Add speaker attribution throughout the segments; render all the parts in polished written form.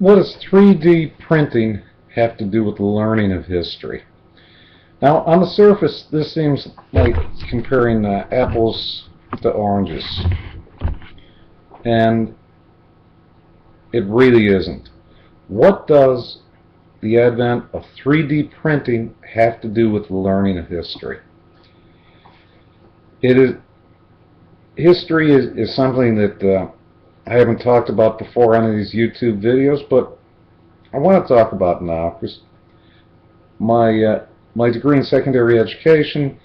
Speaker 1: What does 3D printing have to do with the learning of history? Now, on the surface, this seems like comparing apples to oranges, and it really isn't. What does the advent of 3D printing have to do with the learning of history? It is History is something that I haven't talked about before on these YouTube videos, but I want to talk about now because my degree in secondary education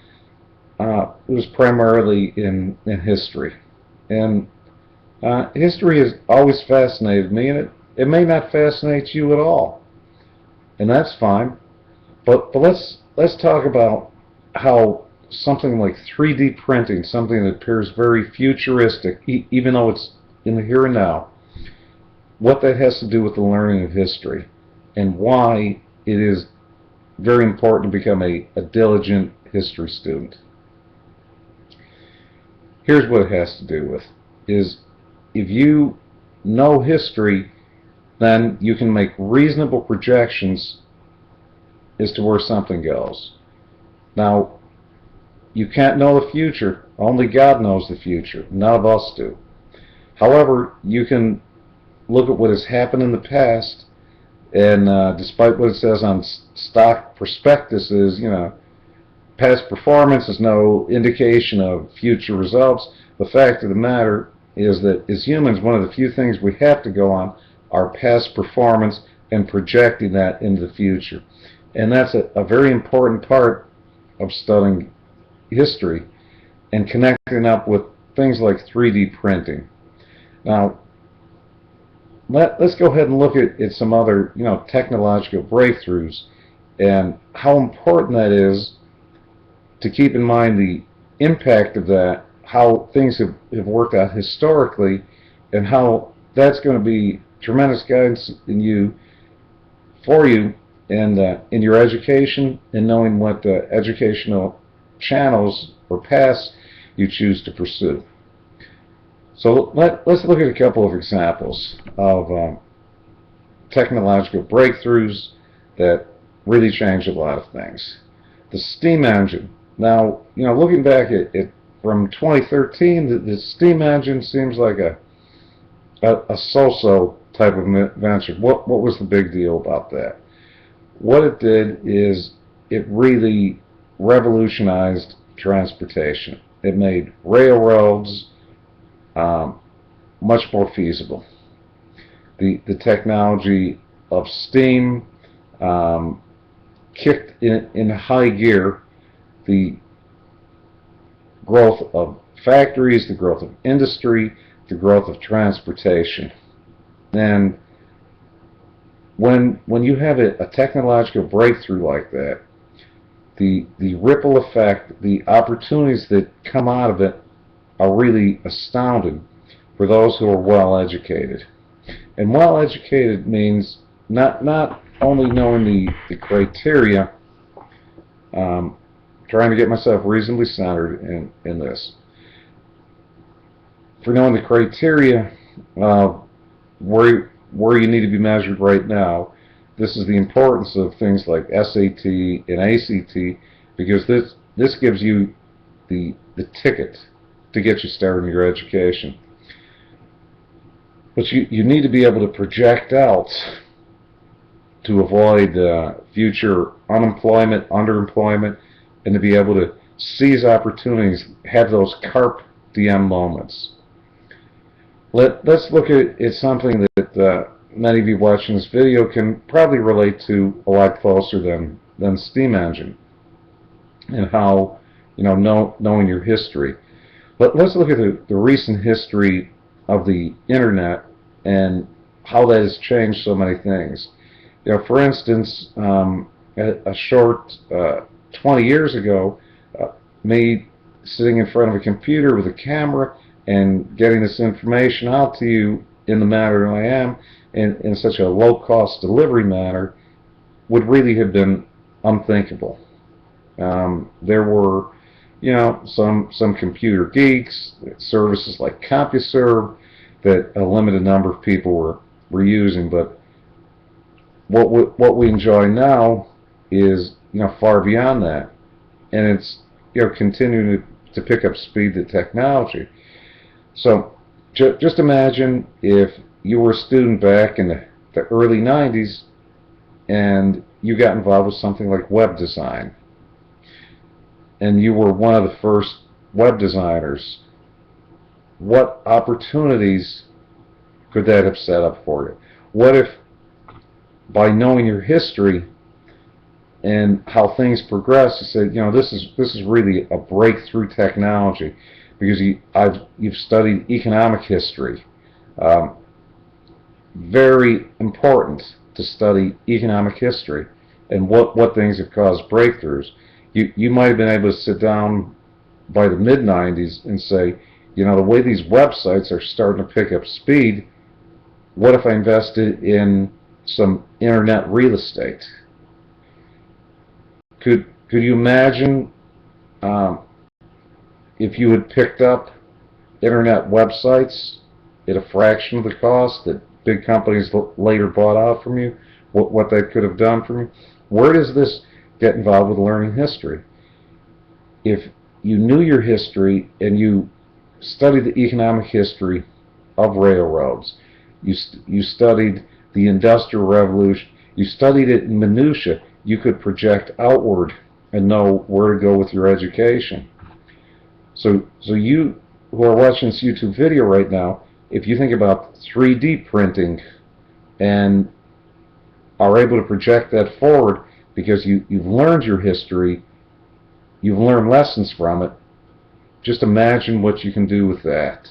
Speaker 1: was primarily in history, and history has always fascinated me, and it may not fascinate you at all, and that's fine. But let's talk about how something like 3D printing, something that appears very futuristic, even though it's in the here and now, what that has to do with the learning of history, and why it is very important to become a diligent history student. Here's what it has to do with, is if you know history, then you can make reasonable projections as to where something goes. Now, you can't know the future. Only God knows the future. None of us do. However, you can look at what has happened in the past, and despite what it says on stock prospectuses, past performance is no indication of future results. The fact of the matter is that as humans, one of the few things we have to go on are past performance and projecting that into the future. And that's a very important part of studying history and connecting up with things like 3D printing. Now, let's go ahead and look at some other technological breakthroughs and how important that is to keep in mind the impact of that, how things have worked out historically, and how that's going to be tremendous guidance for you in your education and knowing what educational channels or paths you choose to pursue. So let's look at a couple of examples of technological breakthroughs that really changed a lot of things. The steam engine. Now, looking back at from 2013, the steam engine seems like a so-so type of invention. What was the big deal about that? What it did is it really revolutionized transportation. It made railroads much more feasible. The technology of steam kicked in high gear the growth of factories, the growth of industry, the growth of transportation. And when you have a technological breakthrough like that, the ripple effect, the opportunities that come out of it are really astounding for those who are well educated. And well educated means not only knowing the criteria, trying to get myself reasonably centered in this. For knowing the criteria where you need to be measured right now, this is the importance of things like SAT and ACT, because this gives you the ticket to get you started in your education. But you need to be able to project out to avoid future unemployment, underemployment, and to be able to seize opportunities, have those carpe diem moments. Let's look at something that many of you watching this video can probably relate to a lot closer than steam engine, and how knowing your history. But let's look at the recent history of the internet and how that has changed so many things. For instance, a short 20 years ago, me sitting in front of a computer with a camera and getting this information out to you in the manner I am, in such a low-cost delivery manner, would really have been unthinkable. There were, some computer geeks, services like CompuServe that a limited number of people were using, but what we enjoy now is, far beyond that, and it's, continuing to pick up speed to technology. So just imagine if you were a student back in the early 90s and you got involved with something like web design, and you were one of the first web designers. What opportunities could that have set up for you? What if, by knowing your history and how things progress, you said, this is really a breakthrough technology, because you've studied economic history. Um, Very important to study economic history and what things have caused breakthroughs. You might have been able to sit down by the mid 90s and say, the way these websites are starting to pick up speed, what if I invested in some internet real estate? Could you imagine, um, if you had picked up internet websites at a fraction of the cost that big companies later bought out from you, what that could have done for you? Where does this get involved with learning history? If you knew your history and you studied the economic history of railroads, you studied the Industrial Revolution, you studied it in minutia, you could project outward and know where to go with your education. So you who are watching this YouTube video right now, if you think about 3D printing and are able to project that forward because you've learned your history, you've learned lessons from it, just imagine what you can do with that.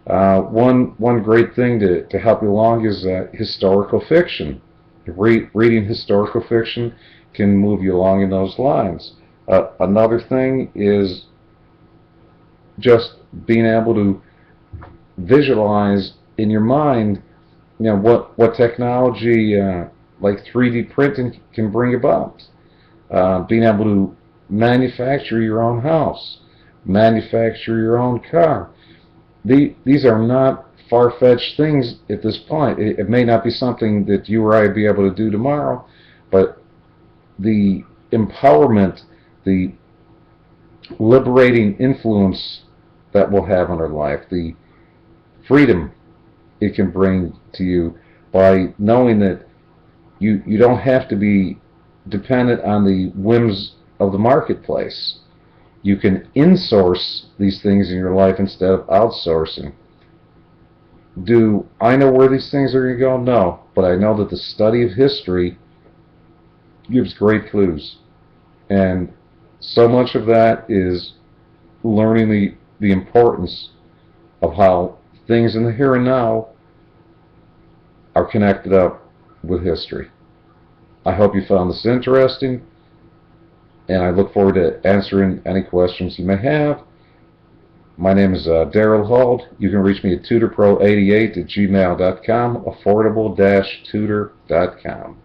Speaker 1: One great thing to help you along is historical fiction. Reading historical fiction can move you along in those lines. Another thing is just being able to visualize in your mind, what technology like 3D printing can bring about. Being able to manufacture your own house, manufacture your own car. These are not far-fetched things at this point. It may not be something that you or I would be able to do tomorrow, but the empowerment, the liberating influence that will have on our life, the freedom it can bring to you by knowing that you don't have to be dependent on the whims of the marketplace. You can insource these things in your life instead of outsourcing. Do I know where these things are going to go? No, but I know that the study of history gives great clues, and so much of that is learning the importance of how things in the here and now are connected up with history. I hope you found this interesting, and I look forward to answering any questions you may have. My name is Darryl Hold. You can reach me at tutorpro88@gmail.com, affordable-tutor.com.